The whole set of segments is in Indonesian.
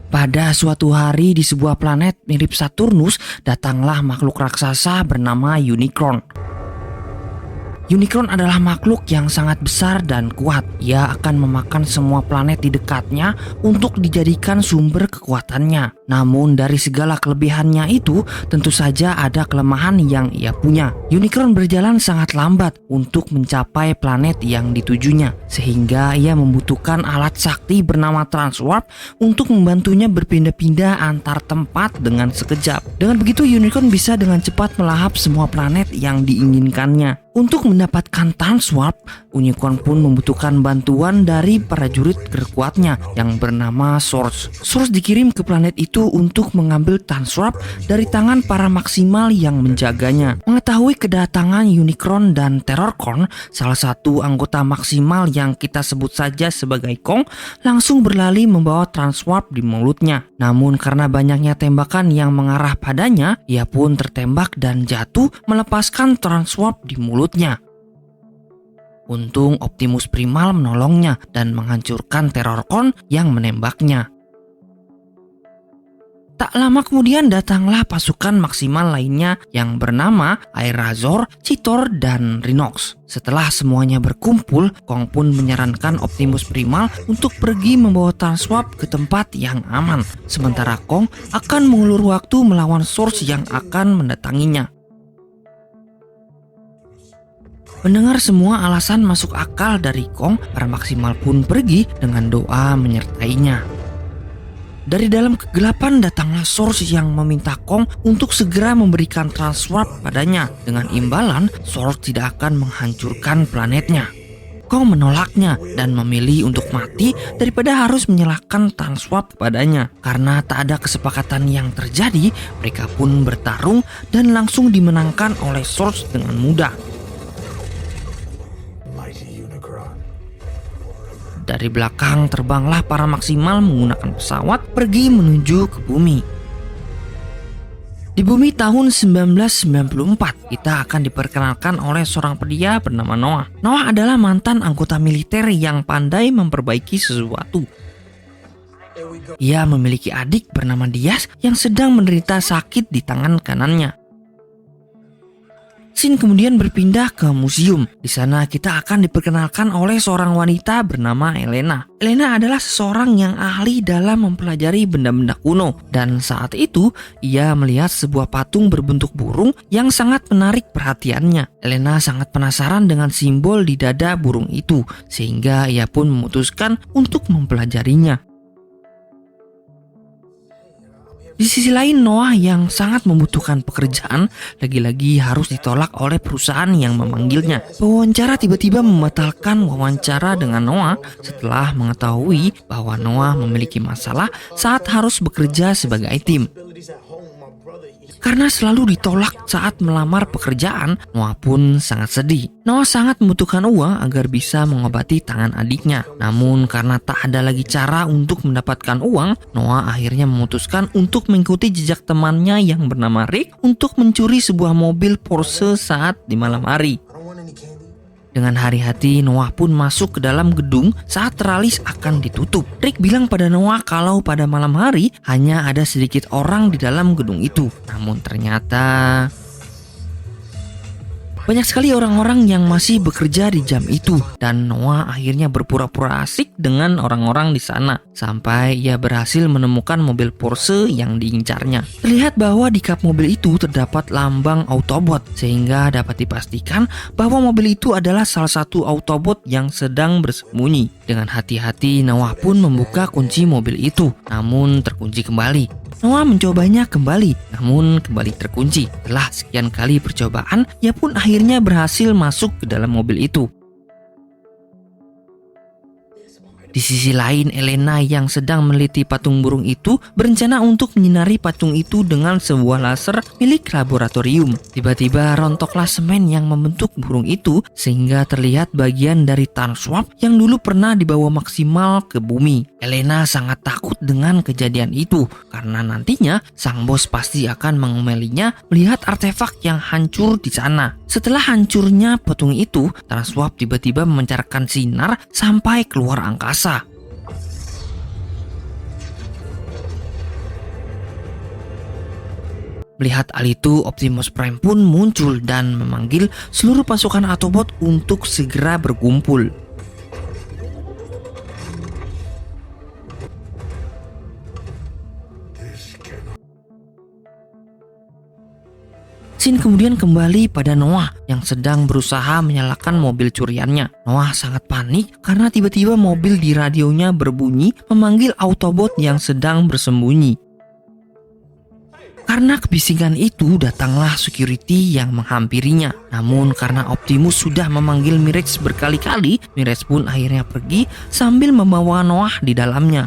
Pada suatu hari di sebuah planet mirip Saturnus, datanglah makhluk raksasa bernama Unicron. Unicron adalah makhluk yang sangat besar dan kuat. Ia akan memakan semua planet di dekatnya untuk dijadikan sumber kekuatannya. Namun dari segala kelebihannya itu, tentu saja ada kelemahan yang ia punya. Unicron berjalan sangat lambat untuk mencapai planet yang ditujunya, sehingga ia membutuhkan alat sakti bernama Transwarp untuk membantunya berpindah-pindah antar tempat dengan sekejap. Dengan begitu, Unicron bisa dengan cepat melahap semua planet yang diinginkannya. Untuk mendapatkan Transwarp, Unicron pun membutuhkan bantuan dari prajurit terkuatnya yang bernama Source. Source dikirim ke planet itu untuk mengambil Transwarp dari tangan para maksimal yang menjaganya. Mengetahui kedatangan Unicron dan Terrorcorn, salah satu anggota maksimal yang kita sebut saja sebagai Kong, langsung berlari membawa Transwarp di mulutnya. Namun karena banyaknya tembakan yang mengarah padanya, ia pun tertembak dan jatuh melepaskan Transwarp di mulutnya. Untung Optimus Primal menolongnya dan menghancurkan Terrorcorn yang menembaknya. Tak lama kemudian datanglah pasukan maksimal lainnya yang bernama Airazor, Cheetor, dan Rhinox. Setelah semuanya berkumpul, Kong pun menyarankan Optimus Primal untuk pergi membawa Transwarp ke tempat yang aman. Sementara Kong akan mengulur waktu melawan Source yang akan mendatanginya. Mendengar semua alasan masuk akal dari Kong, para maksimal pun pergi dengan doa menyertainya. Dari dalam kegelapan datanglah Source yang meminta Kong untuk segera memberikan Transwarp padanya. Dengan imbalan, Source tidak akan menghancurkan planetnya. Kong menolaknya dan memilih untuk mati daripada harus menyerahkan Transwarp kepadanya. Karena tak ada kesepakatan yang terjadi, mereka pun bertarung dan langsung dimenangkan oleh Source dengan mudah. Dari belakang terbanglah para maksimal menggunakan pesawat pergi menuju ke bumi. Di bumi tahun 1994, kita akan diperkenalkan oleh seorang pria bernama Noah. Noah adalah mantan anggota militer yang pandai memperbaiki sesuatu. Ia memiliki adik bernama Diaz yang sedang menderita sakit di tangan kanannya. Scene kemudian berpindah ke museum. Di sana kita akan diperkenalkan oleh seorang wanita bernama Elena. Elena adalah seseorang yang ahli dalam mempelajari benda-benda kuno. Dan saat itu, ia melihat sebuah patung berbentuk burung yang sangat menarik perhatiannya. Elena sangat penasaran dengan simbol di dada burung itu, sehingga ia pun memutuskan untuk mempelajarinya. Di sisi lain, Noah yang sangat membutuhkan pekerjaan lagi-lagi harus ditolak oleh perusahaan yang memanggilnya. Pewawancara tiba-tiba membatalkan wawancara dengan Noah setelah mengetahui bahwa Noah memiliki masalah saat harus bekerja sebagai tim. Karena selalu ditolak saat melamar pekerjaan, Noah pun sangat sedih. Noah sangat membutuhkan uang agar bisa mengobati tangan adiknya. Namun karena tak ada lagi cara untuk mendapatkan uang, Noah akhirnya memutuskan untuk mengikuti jejak temannya yang bernama Rick untuk mencuri sebuah mobil Porsche saat di malam hari. Dengan hati-hati, Noah pun masuk ke dalam gedung saat teralis akan ditutup. Rick bilang pada Noah kalau pada malam hari hanya ada sedikit orang di dalam gedung itu. Namun ternyata banyak sekali orang-orang yang masih bekerja di jam itu, dan Noah akhirnya berpura-pura asik dengan orang-orang di sana sampai ia berhasil menemukan mobil Porsche yang diincarnya. Terlihat bahwa di kap mobil itu terdapat lambang Autobot, sehingga dapat dipastikan bahwa mobil itu adalah salah satu Autobot yang sedang bersembunyi. Dengan hati-hati, Noah pun membuka kunci mobil itu, namun terkunci kembali. Noah mencobanya kembali, namun kembali terkunci. Setelah sekian kali percobaan, ia pun akhirnya berhasil masuk ke dalam mobil itu. Di sisi lain, Elena yang sedang meneliti patung burung itu berencana untuk menyinari patung itu dengan sebuah laser milik laboratorium. Tiba-tiba rontoklah semen yang membentuk burung itu sehingga terlihat bagian dari Transwarp yang dulu pernah dibawa maksimal ke bumi. Elena sangat takut dengan kejadian itu karena nantinya sang bos pasti akan mengomelinya melihat artefak yang hancur di sana. Setelah hancurnya patung itu, Transwarp tiba-tiba memancarkan sinar sampai keluar angkasa. Melihat hal itu, Optimus Prime pun muncul dan memanggil seluruh pasukan Autobot untuk segera berkumpul. Scene kemudian kembali pada Noah yang sedang berusaha menyalakan mobil curiannya. Noah sangat panik karena tiba-tiba mobil di radionya berbunyi memanggil Autobot yang sedang bersembunyi. Karena kebisingan itu, datanglah security yang menghampirinya. Namun karena Optimus sudah memanggil Mirage berkali-kali, Mirage pun akhirnya pergi sambil membawa Noah di dalamnya.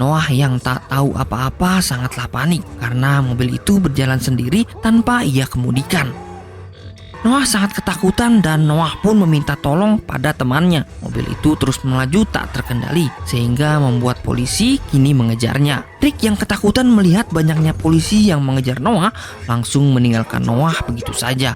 Noah yang tak tahu apa-apa sangatlah panik karena mobil itu berjalan sendiri tanpa ia kemudikan. Noah sangat ketakutan dan Noah pun meminta tolong pada temannya. Mobil itu terus melaju tak terkendali sehingga membuat polisi kini mengejarnya. Rick yang ketakutan melihat banyaknya polisi yang mengejar Noah langsung meninggalkan Noah begitu saja.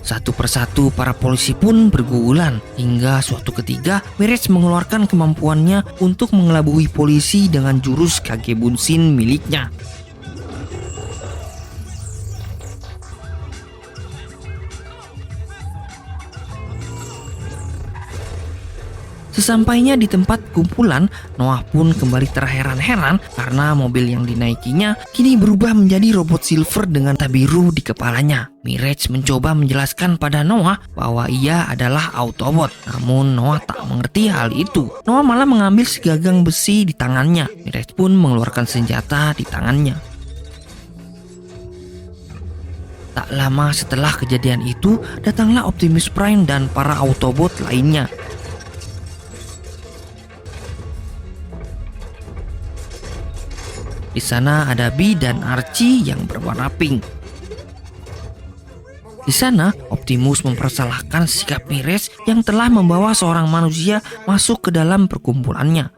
Satu persatu para polisi pun bergugulan hingga suatu ketika Mirage mengeluarkan kemampuannya untuk mengelabui polisi dengan jurus Kage Bunshin miliknya. Sesampainya di tempat kumpulan, Noah pun kembali terheran-heran karena mobil yang dinaikinya kini berubah menjadi robot silver dengan tabiru di kepalanya. Mirage mencoba menjelaskan pada Noah bahwa ia adalah Autobot, namun Noah tak mengerti hal itu. Noah malah mengambil segagang besi di tangannya. Mirage pun mengeluarkan senjata di tangannya. Tak lama setelah kejadian itu, datanglah Optimus Prime dan para Autobot lainnya. Di sana ada Bee dan Archie yang berwarna pink. Di sana, Optimus mempersalahkan sikap Mirage yang telah membawa seorang manusia masuk ke dalam perkumpulannya.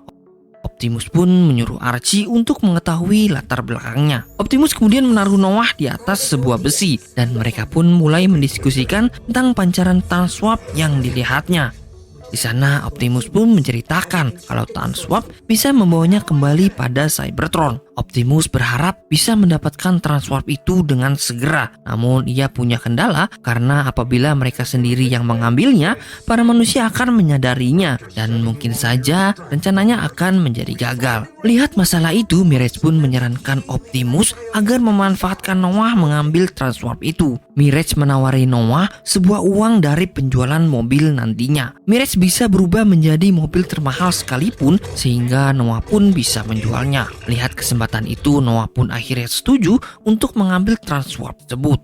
Optimus pun menyuruh Archie untuk mengetahui latar belakangnya. Optimus kemudian menaruh Noah di atas sebuah besi dan mereka pun mulai mendiskusikan tentang pancaran Tanswap yang dilihatnya. Di sana Optimus pun menceritakan kalau Tanswap bisa membawanya kembali pada Cybertron. Optimus berharap bisa mendapatkan Transwarp itu dengan segera. Namun ia punya kendala karena apabila mereka sendiri yang mengambilnya, para manusia akan menyadarinya dan mungkin saja rencananya akan menjadi gagal. Melihat masalah itu, Mirage pun menyarankan Optimus agar memanfaatkan Noah mengambil Transwarp itu. Mirage menawari Noah sebuah uang dari penjualan mobil nantinya. Mirage bisa berubah menjadi mobil termahal sekalipun sehingga Noah pun bisa menjualnya. Melihat kesempatan itu, Noah pun akhirnya setuju untuk mengambil Transwarp tersebut.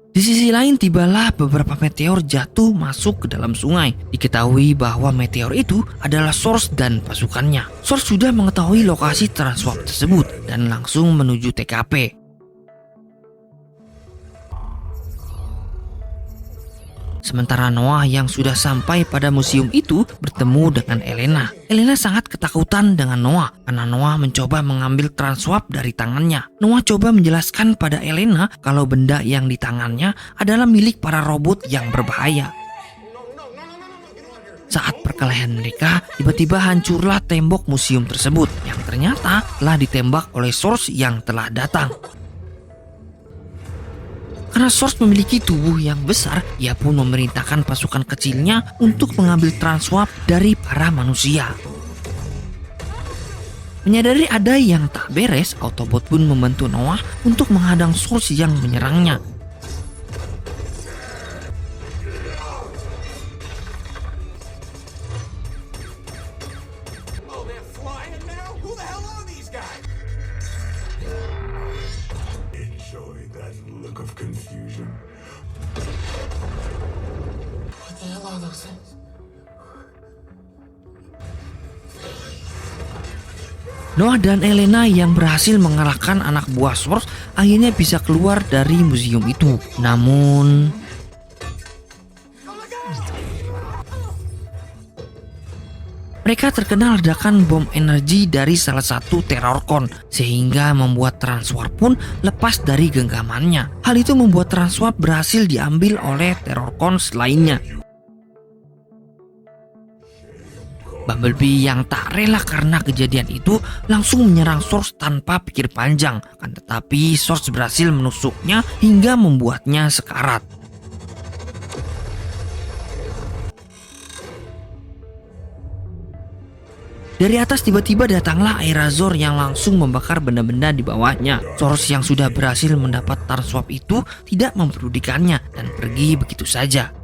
Di sisi lain, tibalah beberapa meteor jatuh masuk ke dalam sungai. Diketahui bahwa meteor itu adalah Source dan pasukannya. Source sudah mengetahui lokasi Transwarp tersebut dan langsung menuju TKP. Sementara Noah yang sudah sampai pada museum itu bertemu dengan Elena. Elena sangat ketakutan dengan Noah karena Noah mencoba mengambil Transwarp dari tangannya. Noah coba menjelaskan pada Elena kalau benda yang di tangannya adalah milik para robot yang berbahaya. Saat perkelahian mereka, tiba-tiba hancurlah tembok museum tersebut yang ternyata telah ditembak oleh Source yang telah datang. Karena Source memiliki tubuh yang besar, ia pun memerintahkan pasukan kecilnya untuk mengambil Transwarp dari para manusia. Menyadari ada yang tak beres, Autobot pun membantu Noah untuk menghadang Source yang menyerangnya. Noah dan Elena yang berhasil mengalahkan anak buah Source akhirnya bisa keluar dari museum itu. Namun mereka terkena ledakan bom energi dari salah satu Terrorcon sehingga membuat Transwarp pun lepas dari genggamannya. Hal itu membuat Transwarp berhasil diambil oleh Terrorcon lainnya. Bumblebee yang tak rela karena kejadian itu langsung menyerang Source tanpa pikir panjang. Akan tetapi Source berhasil menusuknya hingga membuatnya sekarat. Dari atas tiba-tiba datanglah Aerazor yang langsung membakar benda-benda di bawahnya. Source yang sudah berhasil mendapat Transwarp itu tidak mempedulikannya dan pergi begitu saja.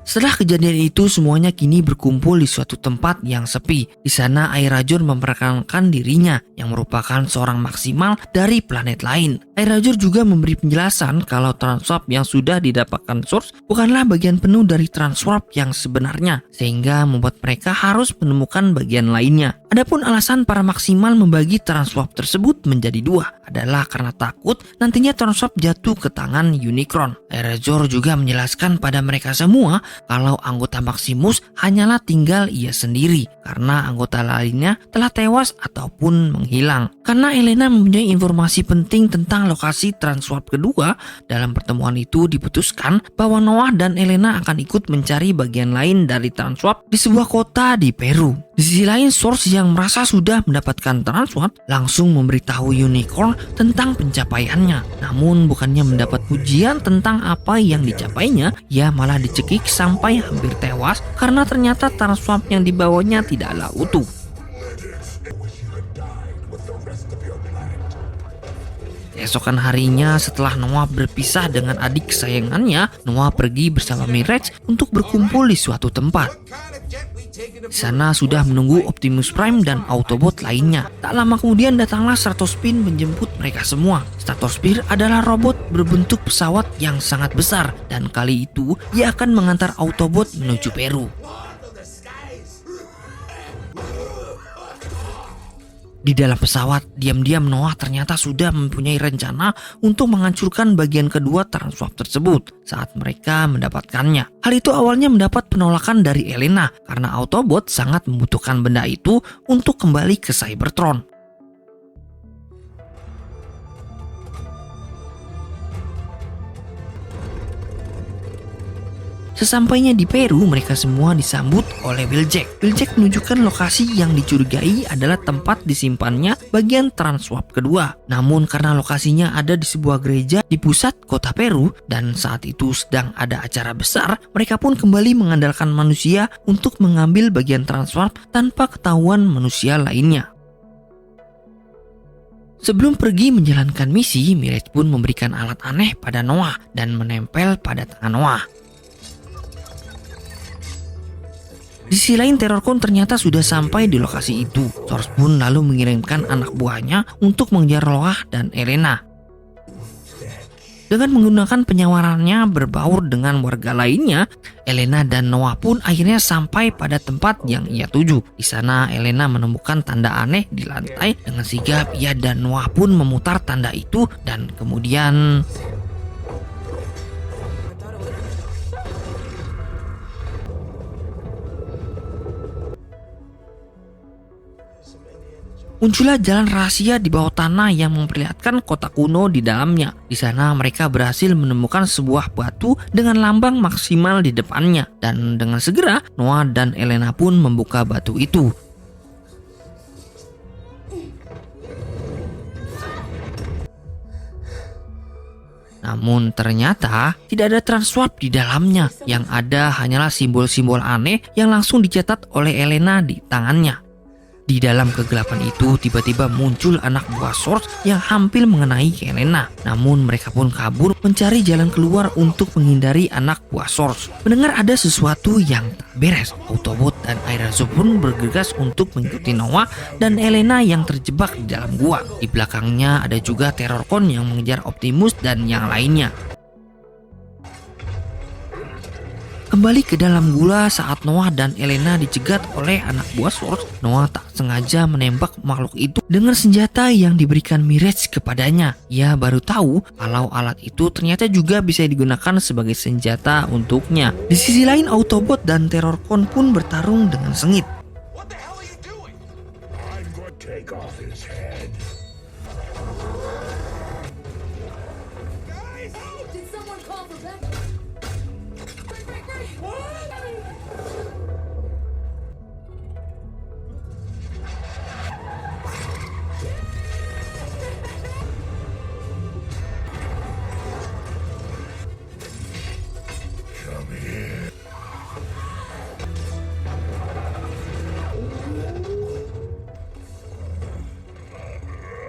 Setelah kejadian itu, semuanya kini berkumpul di suatu tempat yang sepi. Di sana Aerazor memperkenalkan dirinya yang merupakan seorang maksimal dari planet lain. Aerazor juga memberi penjelasan kalau Transwarp yang sudah didapatkan Source bukanlah bagian penuh dari Transwarp yang sebenarnya, sehingga membuat mereka harus menemukan bagian lainnya. Adapun alasan para maksimal membagi Transwarp tersebut menjadi dua adalah karena takut nantinya Transwarp jatuh ke tangan Unicron. Aerazor juga menjelaskan pada mereka semua kalau anggota Maximus hanyalah tinggal ia sendiri karena anggota lainnya telah tewas ataupun menghilang. Karena Elena mempunyai informasi penting tentang lokasi Transwarp kedua, dalam pertemuan itu diputuskan bahwa Noah dan Elena akan ikut mencari bagian lain dari Transwarp di sebuah kota di Peru. Di sisi lain, Source yang merasa sudah mendapatkan Transwarp langsung memberitahu Unicorn tentang pencapaiannya. Namun bukannya mendapat pujian tentang apa yang dicapainya, ia malah dicekik sampai hampir tewas karena ternyata Transwarp yang dibawanya tidaklah utuh. Keesokan harinya setelah Noah berpisah dengan adik kesayangannya, Noah pergi bersama Mirage untuk berkumpul di suatu tempat. Di sana sudah menunggu Optimus Prime dan Autobot lainnya. Tak lama kemudian datanglah Stratospin menjemput mereka semua. Stratospin adalah robot berbentuk pesawat yang sangat besar dan kali itu ia akan mengantar Autobot menuju Peru. Di dalam pesawat, diam-diam Noah ternyata sudah mempunyai rencana untuk menghancurkan bagian kedua Transwarp tersebut saat mereka mendapatkannya. Hal itu awalnya mendapat penolakan dari Elena karena Autobot sangat membutuhkan benda itu untuk kembali ke Cybertron. Sesampainya di Peru, mereka semua disambut oleh Wheeljack. Wheeljack menunjukkan lokasi yang dicurigai adalah tempat disimpannya bagian Transwarp kedua. Namun karena lokasinya ada di sebuah gereja di pusat kota Peru dan saat itu sedang ada acara besar, mereka pun kembali mengandalkan manusia untuk mengambil bagian Transwarp tanpa ketahuan manusia lainnya. Sebelum pergi menjalankan misi, Mirage pun memberikan alat aneh pada Noah dan menempel pada tangan Noah. Di sisi lain, Terrorcon ternyata sudah sampai di lokasi itu. Source pun lalu mengirimkan anak buahnya untuk mengejar Noah dan Elena. Dengan menggunakan penyawarannya berbaur dengan warga lainnya, Elena dan Noah pun akhirnya sampai pada tempat yang ia tuju. Di sana Elena menemukan tanda aneh di lantai. Dengan sigap ia dan Noah pun memutar tanda itu dan kemudian muncullah jalan rahasia di bawah tanah yang memperlihatkan kota kuno di dalamnya. Di sana mereka berhasil menemukan sebuah batu dengan lambang maksimal di depannya. Dan dengan segera Noah dan Elena pun membuka batu itu. Namun ternyata tidak ada Transwarp di dalamnya. Yang ada hanyalah simbol-simbol aneh yang langsung dicatat oleh Elena di tangannya. Di dalam kegelapan itu tiba-tiba muncul anak buah Source yang hampir mengenai Elena. Namun mereka pun kabur mencari jalan keluar untuk menghindari anak buah Source. Mendengar ada sesuatu yang tak beres, Autobot dan Aerazor pun bergegas untuk mengikuti Noah dan Elena yang terjebak di dalam gua. Di belakangnya ada juga Terrorcon yang mengejar Optimus dan yang lainnya. Kembali ke dalam gula saat Noah dan Elena dicegat oleh anak buah Source, Noah tak sengaja menembak makhluk itu dengan senjata yang diberikan Mirage kepadanya. Ia baru tahu kalau alat itu ternyata juga bisa digunakan sebagai senjata untuknya. Di sisi lain, Autobot dan Terrorcon pun bertarung dengan sengit.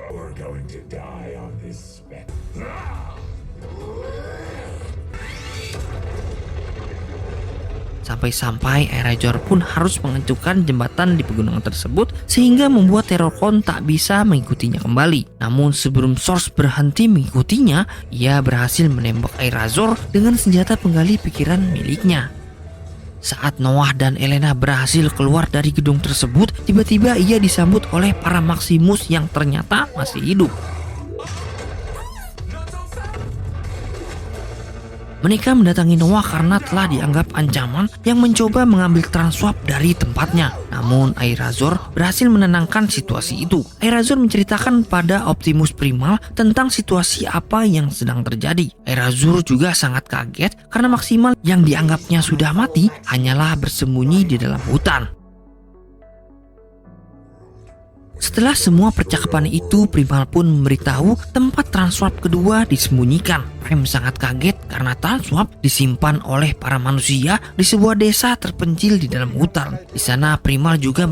We're going to die on this spec. Sampai-sampai Airazor pun harus menghancurkan jembatan di pegunungan tersebut sehingga membuat Terrorcon tak bisa mengikutinya kembali. Namun sebelum Source berhenti mengikutinya, ia berhasil menembak Airazor dengan senjata penggali pikiran miliknya. Saat Noah dan Elena berhasil keluar dari gedung tersebut, tiba-tiba ia disambut oleh para Maximus yang ternyata masih hidup. Mereka mendatangi Noah karena telah dianggap ancaman yang mencoba mengambil Transwarp dari tempatnya. Namun Airazor berhasil menenangkan situasi itu. Airazor menceritakan pada Optimus Primal tentang situasi apa yang sedang terjadi. Airazor juga sangat kaget karena Maximal yang dianggapnya sudah mati hanyalah bersembunyi di dalam hutan. Setelah semua percakapan itu, Primal pun memberitahu tempat Transwarp kedua disembunyikan. Prime sangat kaget karena Transwarp disimpan oleh para manusia di sebuah desa terpencil di dalam hutan. Di sana Primal juga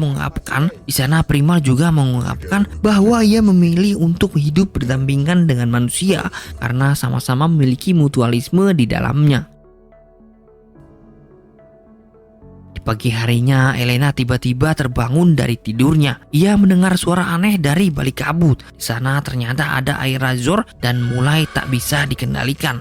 mengungkapkan bahwa ia memilih untuk hidup berdampingan dengan manusia karena sama-sama memiliki mutualisme di dalamnya. Pagi harinya, Elena tiba-tiba terbangun dari tidurnya. Ia mendengar suara aneh dari balik kabut. Di sana ternyata ada Airazor dan mulai tak bisa dikendalikan.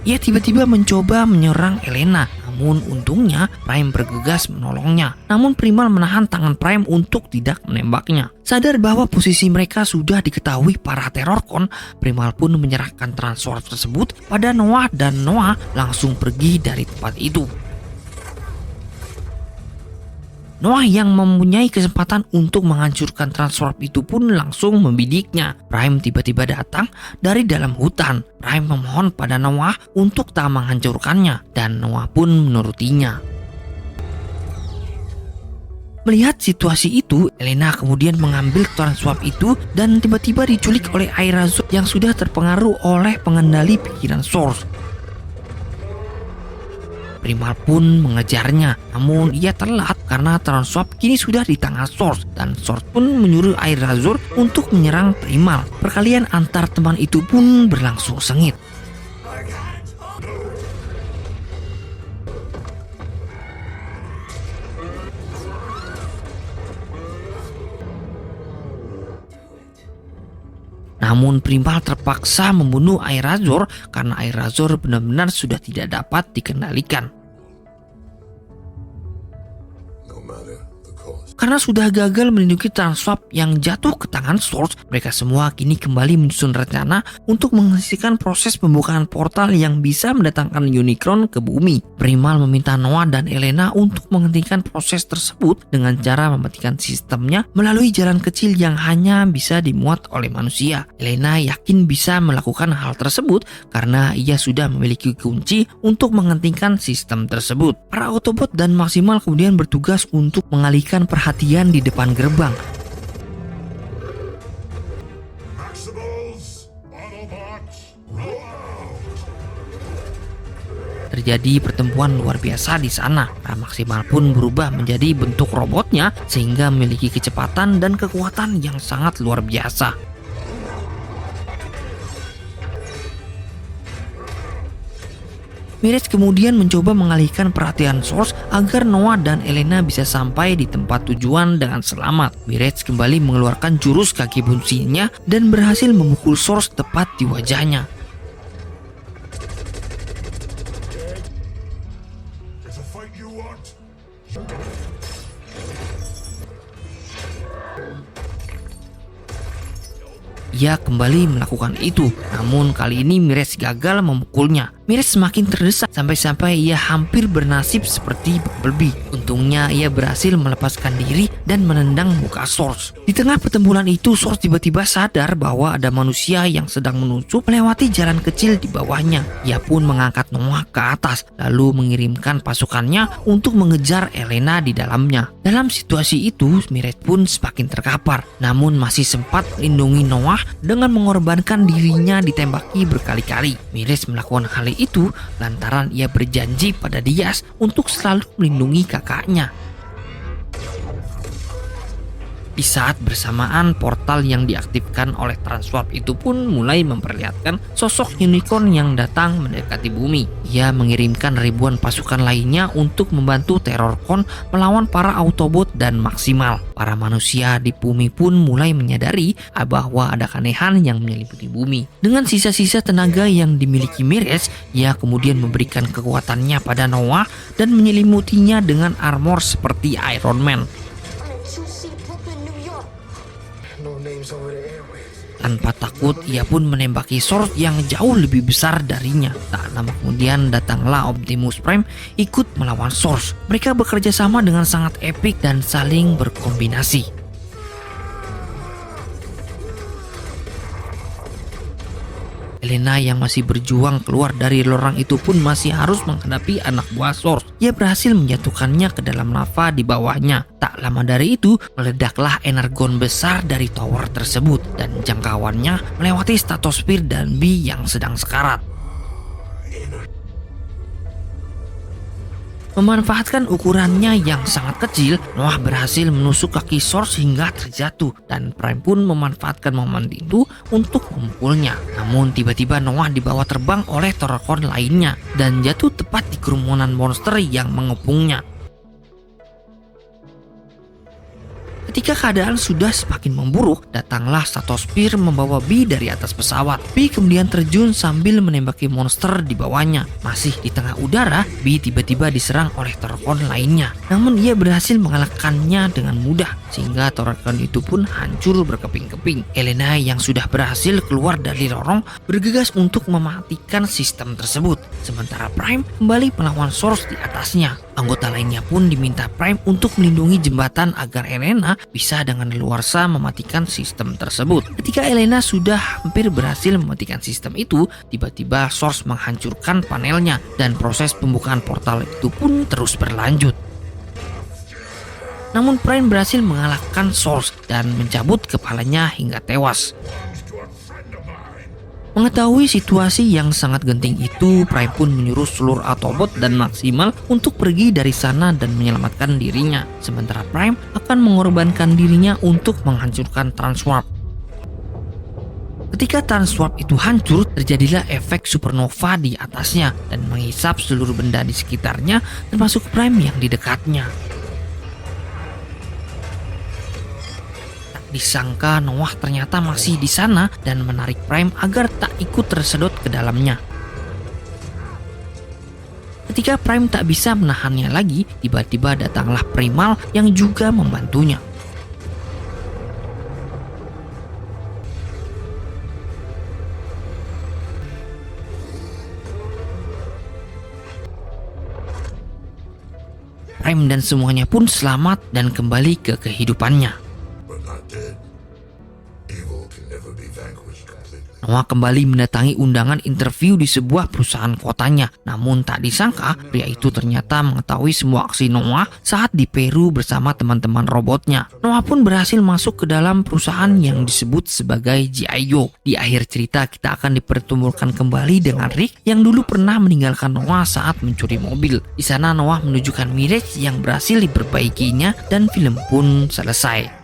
Ia tiba-tiba mencoba menyerang Elena, namun untungnya Prime bergegas menolongnya. Namun Primal menahan tangan Prime untuk tidak menembaknya. Sadar bahwa posisi mereka sudah diketahui para Terrorcon, Primal pun menyerahkan Transwarp tersebut pada Noah dan Noah langsung pergi dari tempat itu. Noah yang mempunyai kesempatan untuk menghancurkan Transwarp itu pun langsung membidiknya. Prime tiba-tiba datang dari dalam hutan. Prime memohon pada Noah untuk tak menghancurkannya dan Noah pun menurutinya. Melihat situasi itu, Elena kemudian mengambil Transwarp itu dan tiba-tiba diculik oleh Airazor yang sudah terpengaruh oleh pengendali pikiran Source. Primal pun mengejarnya, namun ia telat karena Transwarp kini sudah di tangan Source dan Source pun menyuruh Airazor untuk menyerang Primal. Perkalian antar teman itu pun berlangsung sengit. Namun Primal terpaksa membunuh Airazor karena Airazor benar-benar sudah tidak dapat dikendalikan. Karena sudah gagal melindungi Transwarp yang jatuh ke tangan Source, mereka semua kini kembali menyusun rencana untuk menghentikan proses pembukaan portal yang bisa mendatangkan Unicron ke bumi. Primal meminta Noah dan Elena untuk menghentikan proses tersebut dengan cara mematikan sistemnya melalui jalan kecil yang hanya bisa dimuat oleh manusia. Elena yakin bisa melakukan hal tersebut karena ia sudah memiliki kunci untuk menghentikan sistem tersebut. Para Autobot dan Maximal kemudian bertugas untuk mengalihkan perhatian di depan gerbang. Terjadi pertempuran luar biasa di sana. Para Maximal pun berubah menjadi bentuk robotnya sehingga memiliki kecepatan dan kekuatan yang sangat luar biasa. Mirage kemudian mencoba mengalihkan perhatian Source agar Noah dan Elena bisa sampai di tempat tujuan dengan selamat. Mirage kembali mengeluarkan jurus kaki besinya dan berhasil memukul Source tepat di wajahnya. Ia kembali melakukan itu, namun kali ini Mirage gagal memukulnya. Mirage semakin terdesak sampai-sampai ia hampir bernasib seperti Bumblebee. Untungnya ia berhasil melepaskan diri dan menendang muka Source. Di tengah pertempuran itu, Source tiba-tiba sadar bahwa ada manusia yang sedang menusuk melewati jalan kecil di bawahnya. Ia pun mengangkat Noah ke atas lalu mengirimkan pasukannya untuk mengejar Elena di dalamnya. Dalam situasi itu, Mirage pun semakin terkapar, namun masih sempat melindungi Noah dengan mengorbankan dirinya ditembaki berkali-kali. Mirage melakukan hal itu lantaran ia berjanji pada Diaz untuk selalu melindungi kakaknya. Di saat bersamaan, portal yang diaktifkan oleh Transwarp itu pun mulai memperlihatkan sosok unicorn yang datang mendekati bumi. Ia mengirimkan ribuan pasukan lainnya untuk membantu Terrorcon melawan para Autobot dan Maximal. Para manusia di bumi pun mulai menyadari bahwa ada keanehan yang menyelimuti bumi. Dengan sisa-sisa tenaga yang dimiliki Mirage, ia kemudian memberikan kekuatannya pada Noah dan menyelimutinya dengan armor seperti Iron Man. Tanpa takut, ia pun menembaki Source yang jauh lebih besar darinya. Tak lama kemudian datanglah Optimus Prime ikut melawan Source. Mereka bekerja sama dengan sangat epik dan saling berkombinasi. Elena yang masih berjuang keluar dari lorong itu pun masih harus menghadapi anak buah Source. Ia berhasil menjatuhkannya ke dalam lava di bawahnya. Tak lama dari itu, meledaklah energon besar dari tower tersebut dan jangkauannya melewati stratosfer dan Bee yang sedang sekarat. Memanfaatkan ukurannya yang sangat kecil, Noah berhasil menusuk kaki Source hingga terjatuh dan Prime pun memanfaatkan momen itu untuk memukulnya. Namun tiba-tiba Noah dibawa terbang oleh Terrorcon lainnya dan jatuh tepat di kerumunan monster yang mengepungnya. Ketika keadaan sudah semakin memburuk, datanglah Stratosfer membawa Bee dari atas pesawat. Bee kemudian terjun sambil menembaki monster di bawahnya. Masih di tengah udara, Bee tiba-tiba diserang oleh Terrorcon lainnya. Namun ia berhasil mengalahkannya dengan mudah, sehingga Terrorcon itu pun hancur berkeping-keping. Elena yang sudah berhasil keluar dari lorong bergegas untuk mematikan sistem tersebut. Sementara Prime kembali melawan Source di atasnya. Anggota lainnya pun diminta Prime untuk melindungi jembatan agar Elena bisa dengan leluasa mematikan sistem tersebut. Ketika Elena sudah hampir berhasil mematikan sistem itu, tiba-tiba Source menghancurkan panelnya dan proses pembukaan portal itu pun terus berlanjut. Namun Prime berhasil mengalahkan Source dan mencabut kepalanya hingga tewas. Mengetahui situasi yang sangat genting itu, Prime pun menyuruh seluruh Autobot dan Maximal untuk pergi dari sana dan menyelamatkan dirinya. Sementara Prime akan mengorbankan dirinya untuk menghancurkan Transwarp. Ketika Transwarp itu hancur, terjadilah efek supernova di atasnya dan menghisap seluruh benda di sekitarnya, termasuk Prime yang di dekatnya. Disangka Noah ternyata masih di sana dan menarik Prime agar tak ikut tersedot ke dalamnya. Ketika Prime tak bisa menahannya lagi, tiba-tiba datanglah Primal yang juga membantunya. Prime dan semuanya pun selamat dan kembali ke kehidupannya. Noah kembali mendatangi undangan interview di sebuah perusahaan kotanya. Namun tak disangka, pria itu ternyata mengetahui semua aksi Noah saat di Peru bersama teman-teman robotnya. Noah pun berhasil masuk ke dalam perusahaan yang disebut sebagai G.I. Joe. Di akhir cerita kita akan dipertemukan kembali dengan Rick yang dulu pernah meninggalkan Noah saat mencuri mobil. Di sana Noah menunjukkan Mirage yang berhasil diperbaikinya dan film pun selesai.